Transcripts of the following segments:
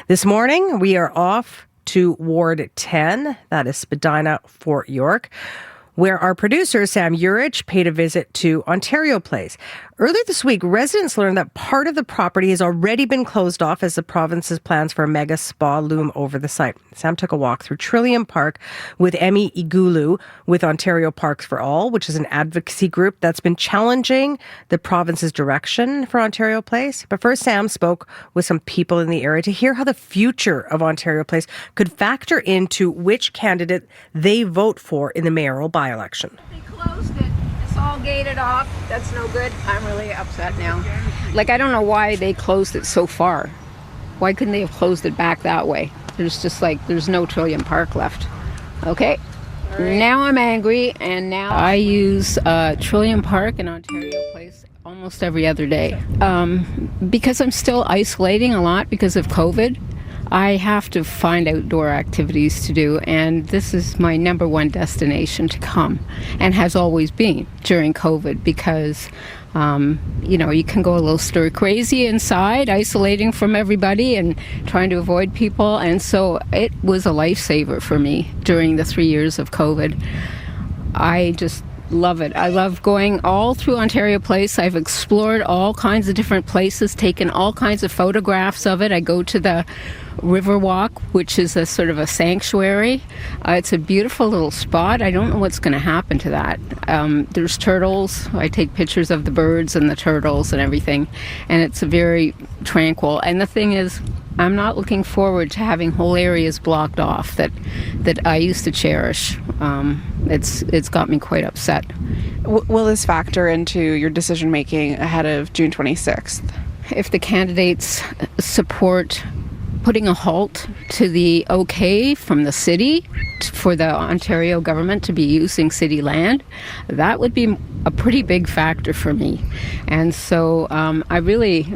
This morning, we are off to Ward 10, that is Spadina, Fort York, where our producer, Sam Urich, paid a visit to Ontario Place. Earlier this week, residents learned that part of the property has already been closed off as the province's plans for a mega spa loom over the site. Sam took a walk through Trillium Park with Emmy Igulu with Ontario Parks for All, which is an advocacy group that's been challenging the province's direction for Ontario Place. But first, Sam spoke with some people in the area to hear how the future of Ontario Place could factor into which candidate they vote for in the mayoral by-election. They closed it. It's all gated off. That's no good. I'm really upset now. I don't know why they closed it so far. Why couldn't they have closed it back that way? There's no Trillium Park left. Okay. Right. Now I'm angry, and now I use Trillium Park in Ontario Place almost every other day. Because I'm still isolating a lot because of COVID, I have to find outdoor activities to do, and this is my number one destination to come, and has always been during COVID, because you can go a little stir crazy inside, isolating from everybody and trying to avoid people, and so it was a lifesaver for me during the 3 years of COVID. I just love it. I love going all through Ontario Place. I've explored all kinds of different places, taken all kinds of photographs of it. I go to the Riverwalk, which is a sort of a sanctuary. It's a beautiful little spot. I don't know what's going to happen to that. There's turtles. I take pictures of the birds and the turtles and everything, and it's very tranquil. And the thing is, I'm not looking forward to having whole areas blocked off that I used to cherish. It's got me quite upset. Will this factor into your decision making ahead of June 26th? If the candidates support putting a halt to the okay from the city for the Ontario government to be using city land, that would be a pretty big factor for me. And so I really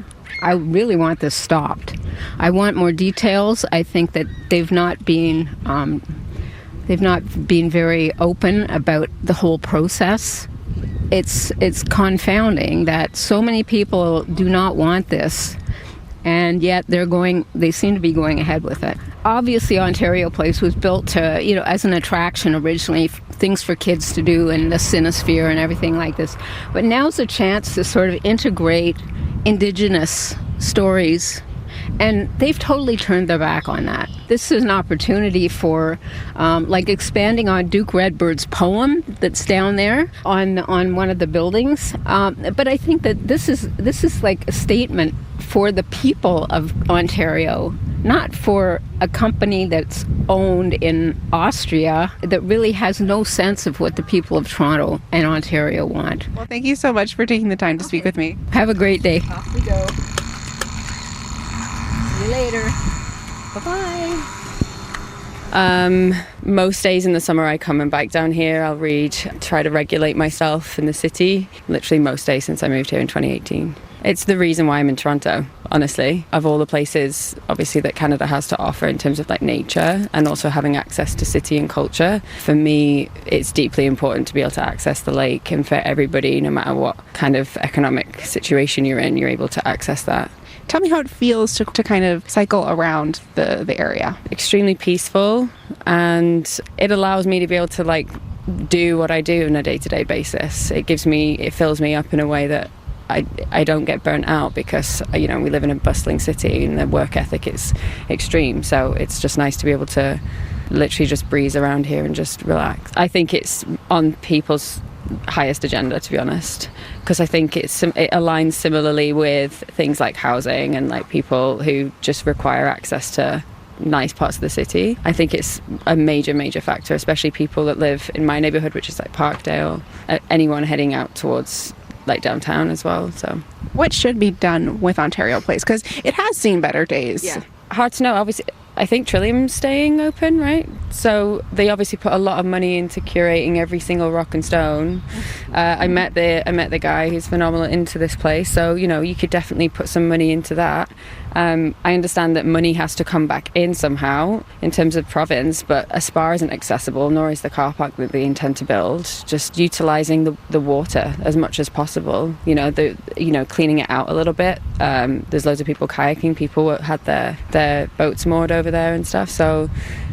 want this stopped. I want more details. I think that they've not been very open about the whole process. It's confounding that so many people do not want this, and yet they seem to be going ahead with it. Obviously, Ontario Place was built to, as an attraction originally, things for kids to do and the Cinesphere and everything like this. But now's a chance to sort of integrate Indigenous stories, and they've totally turned their back on that. This is an opportunity for expanding on Duke Redbird's poem that's down there on one of the buildings. But I think that this is like a statement for the people of Ontario, not for a company that's owned in Austria that really has no sense of what the people of Toronto and Ontario want. Well, thank you so much for taking the time to speak with me. Have a great day. Off we go. See you later. Bye-bye. Most days in the summer I come and bike down here. I'll read, try to regulate myself in the city. Literally most days since I moved here in 2018. It's the reason why I'm in Toronto, honestly. Of all the places, obviously, that Canada has to offer in terms of nature and also having access to city and culture, for me, it's deeply important to be able to access the lake, and for everybody, no matter what kind of economic situation you're in, you're able to access that. Tell me how it feels to kind of cycle around the area. Extremely peaceful, and it allows me to be able to do what I do on a day-to-day basis. It fills me up in a way that I don't get burnt out, because we live in a bustling city and the work ethic is extreme, so it's just nice to be able to literally just breeze around here and just relax. I think it's on people's highest agenda, to be honest, because I think it aligns similarly with things like housing and people who just require access to nice parts of the city. I think it's a major factor, especially people that live in my neighbourhood, which is Parkdale, anyone heading out towards downtown as well. So what should be done with Ontario Place, because it has seen better days? Yeah, hard to know. Obviously, I think Trillium's staying open, right? So they obviously put a lot of money into curating every single rock and stone. I met the guy who's phenomenal into this place, so you could definitely put some money into that. I understand that money has to come back in somehow in terms of province, but a spa isn't accessible, nor is the car park that they intend to build. Just utilising the water as much as possible, cleaning it out a little bit. There's loads of people kayaking, people had their boats moored over there and stuff. So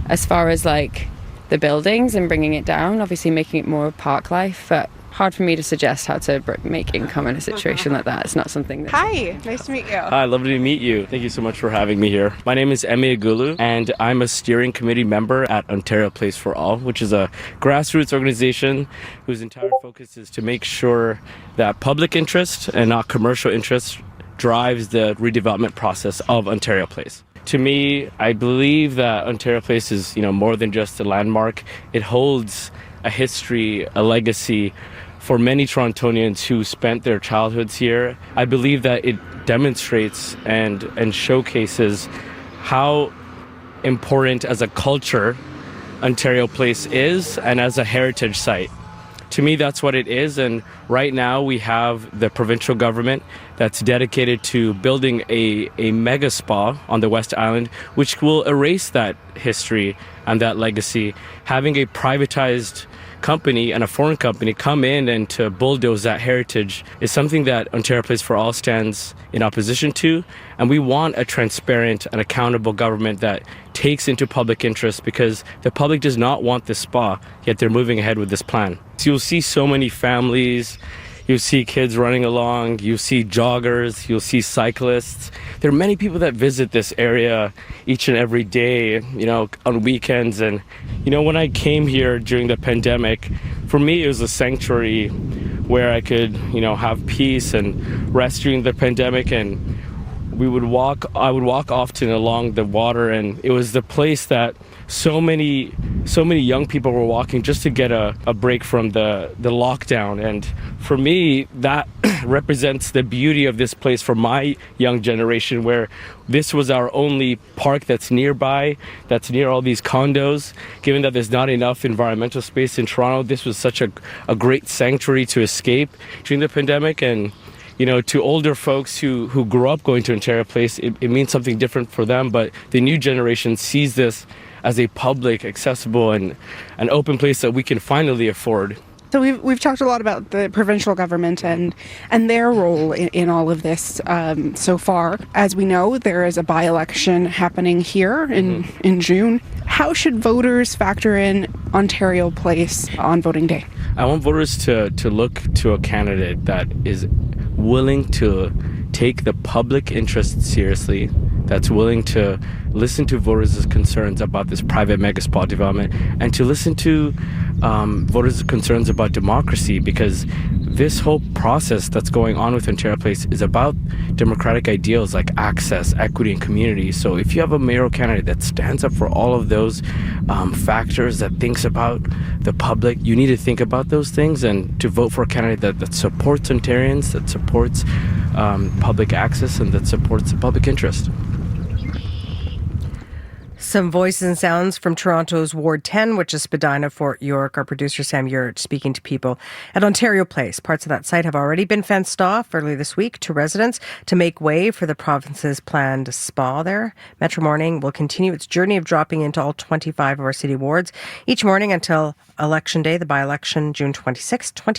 as far as like the buildings and bringing it down, obviously making it more park life, but hard for me to suggest how to make income in a situation like that. It's not something that... Hi, nice to meet you. Hi, lovely to meet you. Thank you so much for having me here. My name is Emi Agulu, and I'm a steering committee member at Ontario Place for All, which is a grassroots organization whose entire focus is to make sure that public interest and not commercial interest drives the redevelopment process of Ontario Place. To me, I believe that Ontario Place is, more than just a landmark. It holds a history, a legacy for many Torontonians who spent their childhoods here. I believe that it demonstrates and showcases how important as a culture Ontario Place is and as a heritage site. To me, that's what it is, and right now we have the provincial government that's dedicated to building a mega spa on the West Island, which will erase that history and that legacy. Having a privatized company and a foreign company come in and to bulldoze that heritage is something that Ontario Place for All stands in opposition to, and we want a transparent and accountable government that takes into public interest, because the public does not want this spa, yet they're moving ahead with this plan. So you'll see so many families, you'll see kids running along, you'll see joggers, you'll see cyclists. There are many people that visit this area each and every day, on weekends. And, when I came here during the pandemic, for me it was a sanctuary where I could, have peace and rest during the pandemic. And I would walk often along the water, and it was the place that so many young people were walking just to get a break from the lockdown. And for me, that represents the beauty of this place for my young generation, where this was our only park that's nearby, that's near all these condos. Given that there's not enough environmental space in Toronto, this was such a great sanctuary to escape during the pandemic. And to older folks who grew up going to Ontario Place, it means something different for them, but the new generation sees this as a public, accessible, and an open place that we can finally afford. So we've talked a lot about the provincial government and their role in all of this so far. As we know, there is a by-election happening here in June. How should voters factor in Ontario Place on voting day? I want voters to look to a candidate that is willing to take the public interest seriously, that's willing to listen to voters' concerns about this private mega spa development, and to listen to voters' concerns about democracy, because this whole process that's going on with Ontario Place is about democratic ideals like access, equity, and community. So if you have a mayoral candidate that stands up for all of those factors, that thinks about the public, you need to think about those things and to vote for a candidate that supports Ontarians, that supports public access, and that supports the public interest. Some voices and sounds from Toronto's Ward 10, which is Spadina, Fort York. Our producer, Sam Urich, speaking to people at Ontario Place. Parts of that site have already been fenced off early this week to residents to make way for the province's planned spa there. Metro Morning will continue its journey of dropping into all 25 of our city wards each morning until Election Day, the by-election, June 26,